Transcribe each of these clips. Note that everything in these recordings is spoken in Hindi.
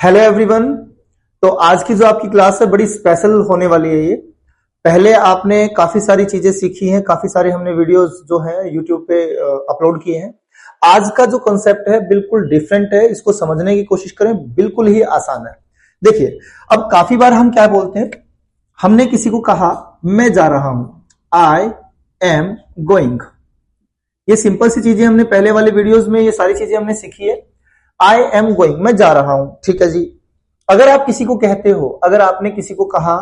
Hello everyone. तो आज की जो आपकी क्लास है बड़ी स्पेशल होने वाली है। ये पहले आपने काफी सारी चीजें सीखी हैं, काफी सारे हमने वीडियोस जो हैं यूट्यूब पे अपलोड किए हैं। आज का जो कॉन्सेप्ट है बिल्कुल डिफरेंट है, इसको समझने की कोशिश करें, बिल्कुल ही आसान है। देखिए, अब काफी बार हम क्या बोलते हैं, हमने किसी को कहा मैं जा रहा हूं, आई एम गोइंग। ये सिंपल सी चीजें हमने पहले वाले वीडियोस में ये सारी चीजें हमने सीखी है। आई एम गोइंग, मैं जा रहा हूं, ठीक है जी। अगर आप किसी को कहते हो, अगर आपने किसी को कहा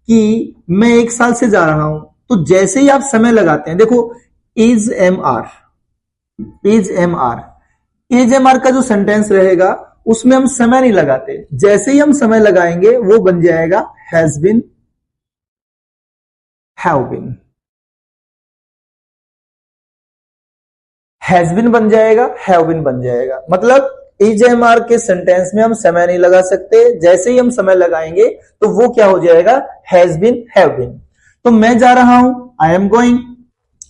कि मैं 1 साल से जा रहा हूं, तो जैसे ही आप समय लगाते हैं, देखो is M R, is M R, is M R का जो सेंटेंस रहेगा उसमें हम समय नहीं लगाते। जैसे ही हम समय लगाएंगे वो बन जाएगा has been, have been, has been बन जाएगा, हैव बिन बन जाएगा। मतलब इज एम आर के सेंटेंस में हम समय नहीं लगा सकते, जैसे ही हम समय लगाएंगे तो वो क्या हो जाएगा, हैज बिन, हैव बिन। तो मैं जा रहा हूं, आई एम गोइंग।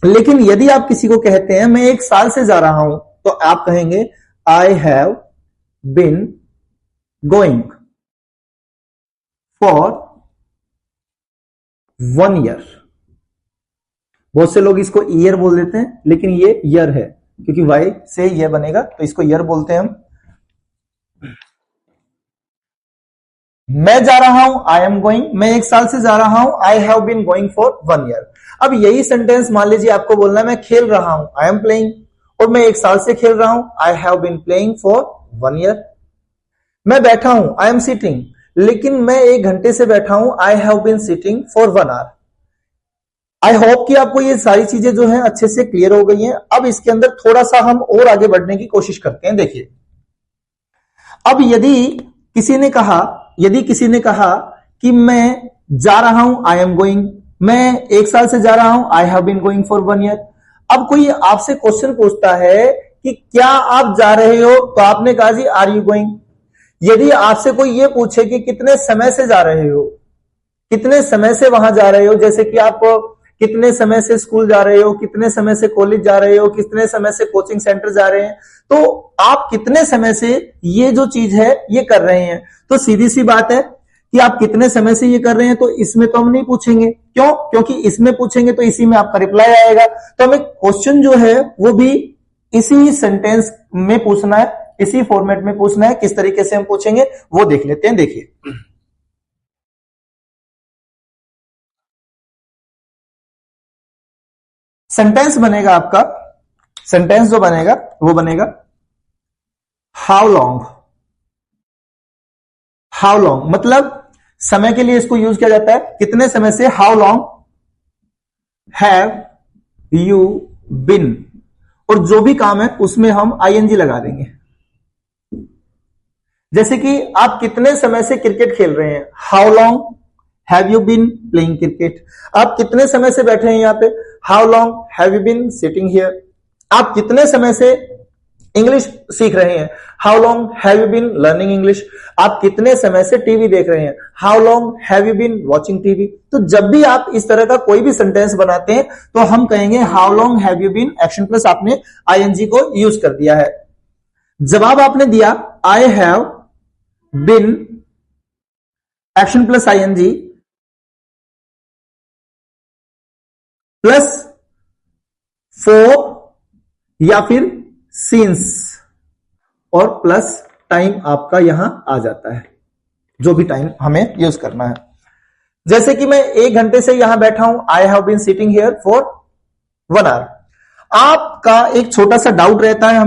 लेकिन यदि आप किसी को कहते हैं मैं 1 साल से जा रहा हूं, तो आप कहेंगे आई have been going for 1 year. बहुत से लोग इसको ईयर बोल देते हैं, लेकिन ये ईयर है, क्योंकि वाई से ये बनेगा तो इसको ईयर बोलते हैं हम। मैं जा रहा हूं, आई एम गोइंग, मैं 1 साल से जा रहा हूं, I have been going for 1 year. अब यही सेंटेंस मान लीजिए आपको बोलना है मैं खेल रहा हूं, आई एम प्लेइंग, और मैं 1 साल से खेल रहा हूं, I have been playing for 1 year. मैं बैठा हूं, आई एम सिटिंग, लेकिन मैं 1 घंटे से बैठा हूं, I have been sitting for 1 hour. I hope कि आपको ये सारी चीजें जो है अच्छे से क्लियर हो गई हैं। अब इसके अंदर थोड़ा सा हम और आगे बढ़ने की कोशिश करते हैं। देखिए, अब यदि किसी ने कहा कि मैं जा रहा हूं, आई एम गोइंग, मैं 1 साल से जा रहा हूं, I have been going for 1 year. अब कोई आपसे क्वेश्चन पूछता है कि क्या आप जा रहे हो, तो आपने कहा जी आर यू गोइंग। यदि आपसे कोई ये पूछे कि कितने समय से जा रहे हो, कितने समय से वहां जा रहे हो, जैसे कि आप कितने समय से स्कूल जा रहे हो, कितने समय से कॉलेज जा रहे हो, कितने समय से कोचिंग सेंटर जा रहे हैं, तो आप कितने समय से ये जो चीज है ये कर रहे हैं, तो सीधी सी बात है कि आप कितने समय से ये कर रहे हैं, तो इसमें तो हम नहीं पूछेंगे। क्यों? क्योंकि इसमें पूछेंगे तो इसी में आपका रिप्लाई आएगा। तो हमें क्वेश्चन जो है वो भी इसी सेंटेंस में पूछना है, इसी फॉर्मेट में पूछना है। किस तरीके से हम पूछेंगे वो देख लेते हैं। देखिए, सेंटेंस बनेगा आपका, सेंटेंस जो बनेगा वो बनेगा हाउ लॉन्ग। हाउ लॉन्ग मतलब समय के लिए इसको यूज किया जाता है, कितने समय से, how long have you been, और जो भी काम है उसमें हम आईएनजी लगा देंगे। जैसे कि आप कितने समय से क्रिकेट खेल रहे हैं, how long have you been playing cricket. आप कितने समय से बैठे हैं यहाँ पे, how long have you been sitting here. आप कितने समय से इंग्लिश सीख रहे हैं, how long have you been learning English. आप कितने समय से टीवी देख रहे हैं, how long have you been watching TV. तो जब भी आप इस तरह का कोई भी सेंटेंस बनाते हैं तो हम कहेंगे how long have you been, action plus आपने आईएनजी को यूज कर दिया है। जवाब आपने दिया I have been, action plus ING plus for या फिर सिंस, और प्लस टाइम आपका यहां आ जाता है, जो भी टाइम हमें यूज करना है। जैसे कि मैं 1 घंटे से यहां बैठा हूं, I have been sitting here for 1 hour. आपका एक छोटा सा डाउट रहता है,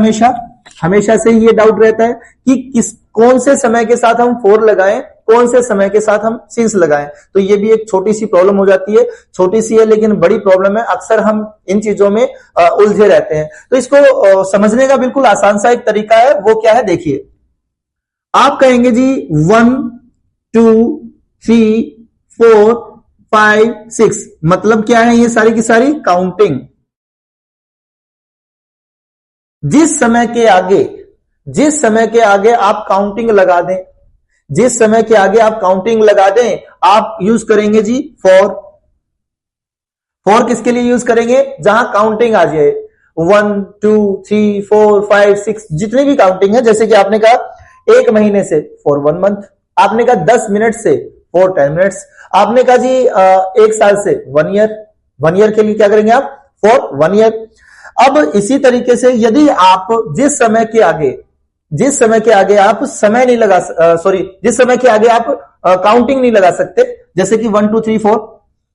हमेशा से ये डाउट रहता है कि कौन से समय के साथ हम फॉर लगाएं, कौन से समय के साथ हम सिंस लगाएं। तो ये भी एक छोटी सी प्रॉब्लम हो जाती है, छोटी सी है लेकिन बड़ी प्रॉब्लम है। अक्सर हम इन चीजों में उलझे रहते हैं। तो इसको समझने का बिल्कुल आसान सा एक तरीका है, वो क्या है, देखिए। आप कहेंगे जी 1 2 3 4 5 6, मतलब क्या है, ये सारी की सारी काउंटिंग। जिस समय के आगे आप काउंटिंग लगा दें, जिस समय के आगे आप काउंटिंग लगा दें, आप यूज करेंगे जी फॉर। फॉर किसके लिए यूज करेंगे, जहां काउंटिंग आ जाए, 1 2 3 4 5 6, जितनी भी काउंटिंग है। जैसे कि आपने कहा 1 महीने से फॉर 1 मंथ, आपने कहा 10 मिनट से फॉर 10 मिनट्स, आपने कहा जी 1 साल से 1 ईयर, 1 ईयर के लिए क्या करेंगे आप फॉर 1 ईयर। अब इसी तरीके से यदि आप जिस समय के आगे आप समय नहीं लगा जिस समय के आगे आप काउंटिंग नहीं लगा सकते, जैसे कि 1 2 3 4,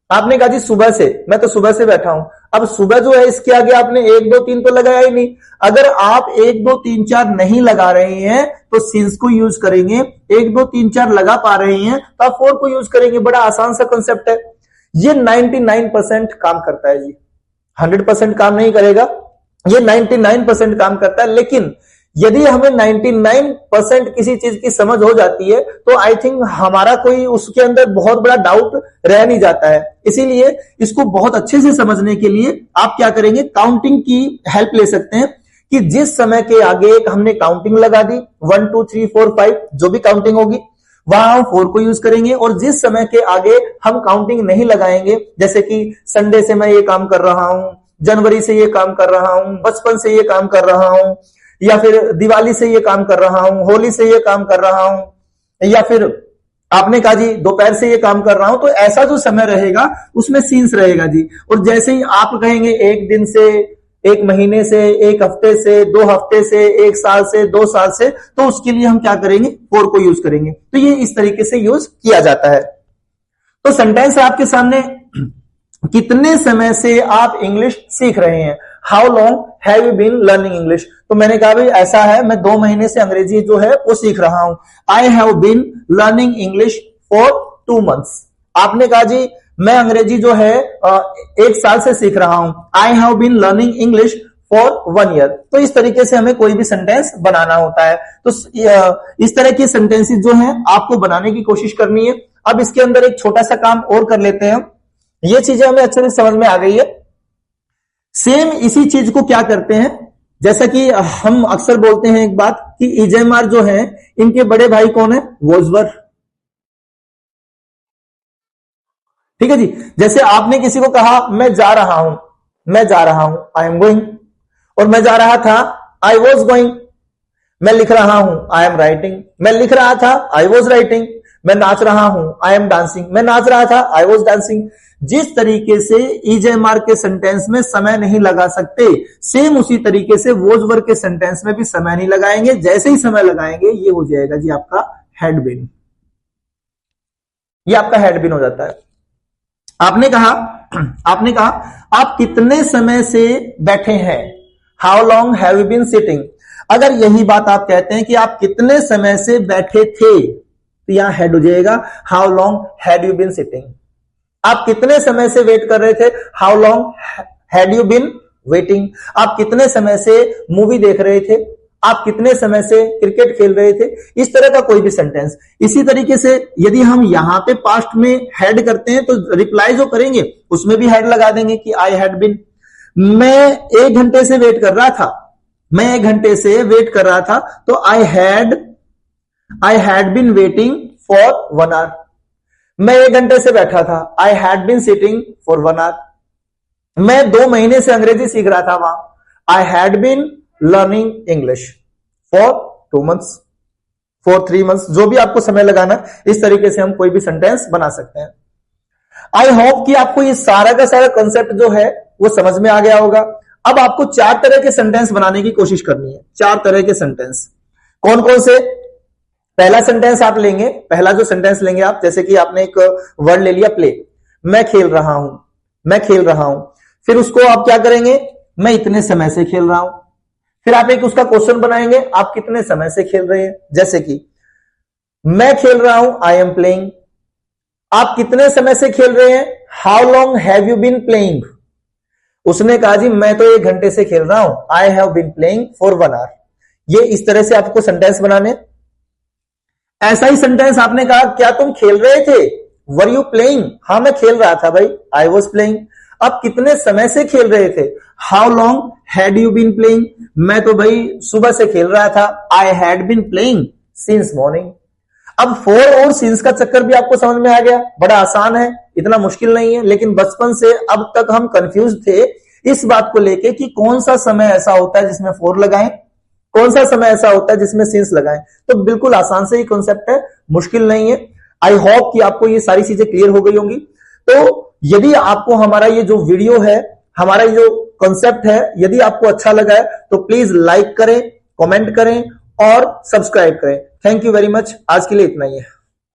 आपने कहा जी सुबह से, मैं तो सुबह से बैठा हूं, अब सुबह जो है इसके आगे आपने 1 2 3 तो लगाया ही नहीं। अगर आप 1 2 3 4 नहीं लगा रहे हैं तो सिंस को यूज करेंगे, 1 2 3 4 लगा पा रहे हैं तो आप फॉर को यूज करेंगे। बड़ा आसान सा कंसेप्ट है, ये 99% काम करता है जी, 100% काम नहीं करेगा, ये 99% काम करता है। लेकिन यदि हमें 99% किसी चीज की समझ हो जाती है तो आई थिंक हमारा कोई उसके अंदर बहुत बड़ा डाउट रह नहीं जाता है। इसीलिए इसको बहुत अच्छे से समझने के लिए आप क्या करेंगे, काउंटिंग की हेल्प ले सकते हैं कि जिस समय के आगे हमने काउंटिंग लगा दी 1 2 3 4 5 जो भी काउंटिंग होगी वहां हम 4 को यूज करेंगे, और जिस समय के आगे हम काउंटिंग नहीं लगाएंगे, जैसे कि संडे से मैं ये काम कर रहा हूं, जनवरी से ये काम कर रहा हूं, बचपन से ये काम कर रहा हूं, या फिर दिवाली से ये काम कर रहा हूं, होली से ये काम कर रहा हूं, या फिर आपने कहा जी दोपहर से ये काम कर रहा हूं, तो ऐसा जो समय रहेगा उसमें सीन्स रहेगा जी। और जैसे ही आप कहेंगे 1 दिन से, 1 महीने से, 1 हफ्ते से, 2 हफ्ते से, 1 साल से, 2 साल से, तो उसके लिए हम क्या करेंगे, फॉर को यूज करेंगे। तो ये इस तरीके से यूज किया जाता है। तो सेंटेंस है आपके सामने, कितने समय से आप इंग्लिश सीख रहे हैं, how long have you been learning English. तो मैंने कहा भाई ऐसा है, मैं 2 महीने से अंग्रेजी जो है वो सीख रहा हूं। I have been learning English for 2 months. आपने कहा जी मैं अंग्रेजी जो है 1 साल से सीख रहा हूं। I have been learning English for 1 year. तो इस तरीके से हमें कोई भी सेंटेंस बनाना होता है। तो इस तरह की सेंटेंसेस जो है आपको बनाने की कोशिश करनी है। अब इसके अंदर एक छोटा सा काम और कर लेते हैं, ये चीजें हमें अच्छे से समझ में आ गई है। सेम इसी चीज को क्या करते हैं, जैसा कि हम अक्सर बोलते हैं एक बात कि ईजेमार जो है इनके बड़े भाई कौन है, वोल्जवर्थ। ठीक है जी, जैसे आपने किसी को कहा मैं जा रहा हूं, आई एम गोइंग, और मैं जा रहा था, आई वॉज गोइंग। मैं लिख रहा हूं, आई एम राइटिंग। मैं लिख रहा था, आई वॉज राइटिंग। मैं नाच रहा हूं, आई एम डांसिंग। मैं नाच रहा था, आई वॉज डांसिंग। जिस तरीके से ईजेमार के सेंटेंस में समय नहीं लगा सकते, सेम उसी तरीके से वोल्जवर्थ के सेंटेंस में भी समय नहीं लगाएंगे। जैसे ही समय लगाएंगे ये हो जाएगा जी आपका हैड बीन, ये आपका हैड बीन हो जाता है। आपने कहा आप कितने समय से बैठे हैं, how long have you been sitting. अगर यही बात आप कहते हैं कि आप कितने समय से बैठे थे, तो यहां हैड हो जाएगा, how long had you been sitting. आप कितने समय से वेट कर रहे थे, how long had you been waiting. आप कितने समय से मूवी देख रहे थे, आप कितने समय से क्रिकेट खेल रहे थे। इस तरह का कोई भी सेंटेंस। इसी तरीके से यदि हम यहां पे पास्ट में हैड करते हैं तो रिप्लाई जो करेंगे उसमें भी हैड लगा देंगे कि आई हैड बीन। मैं 1 घंटे से वेट कर रहा था, मैं 1 घंटे से वेट कर रहा था, तो I had been waiting for 1 hour. मैं 1 घंटे से बैठा था, I had been sitting for 1 hour. मैं 2 महीने से अंग्रेजी सीख रहा था वहां, I had been learning English for 2 months, for 3 months. जो भी आपको समय लगाना, इस तरीके से हम कोई भी सेंटेंस बना सकते हैं। आई होप कि आपको ये सारा का सारा कंसेप्ट जो है वो समझ में आ गया होगा। अब आपको 4 तरह के सेंटेंस बनाने की कोशिश करनी है। 4 तरह के सेंटेंस कौन कौन से। पहला सेंटेंस आप लेंगे, पहला जो सेंटेंस लेंगे आप, जैसे कि आपने एक वर्ड ले लिया प्ले, मैं खेल रहा हूं। फिर उसको आप क्या करेंगे, मैं इतने समय से खेल रहा हूं। फिर आप एक उसका क्वेश्चन बनाएंगे, आप कितने समय से खेल रहे हैं। जैसे कि मैं खेल रहा हूं, आई एम प्लेइंग। आप कितने समय से खेल रहे हैं, how long have you been playing. उसने कहा जी मैं तो 1 घंटे से खेल रहा हूं, I have been playing for 1 hour. ये इस तरह से आपको सेंटेंस बनाने। ऐसा ही सेंटेंस आपने कहा क्या तुम खेल रहे थे, वर यू प्लेइंग। हाँ मैं खेल रहा था भाई, आई वॉज प्लेइंग। अब कितने समय से खेल रहे थे, how long had you been playing. मैं तो भाई सुबह से खेल रहा था, I had been playing since morning. अब फॉर और सिंस का चक्कर भी आपको समझ में आ गया, बड़ा आसान है, इतना मुश्किल नहीं है। लेकिन बचपन से अब तक हम कंफ्यूज थे इस बात को लेके कि कौन सा समय ऐसा होता है जिसमें फॉर लगाएं कौन सा समय ऐसा होता है जिसमें सिंस लगाएं? तो बिल्कुल आसान से ही कॉन्सेप्ट है, मुश्किल नहीं है। आई होप कि आपको ये सारी चीजें क्लियर हो गई होंगी। तो यदि आपको हमारा ये जो वीडियो है, हमारा ये जो कॉन्सेप्ट है, यदि आपको अच्छा लगा है तो प्लीज लाइक करें, कमेंट करें और सब्सक्राइब करें। Thank you very much. आज के लिए इतना ही है।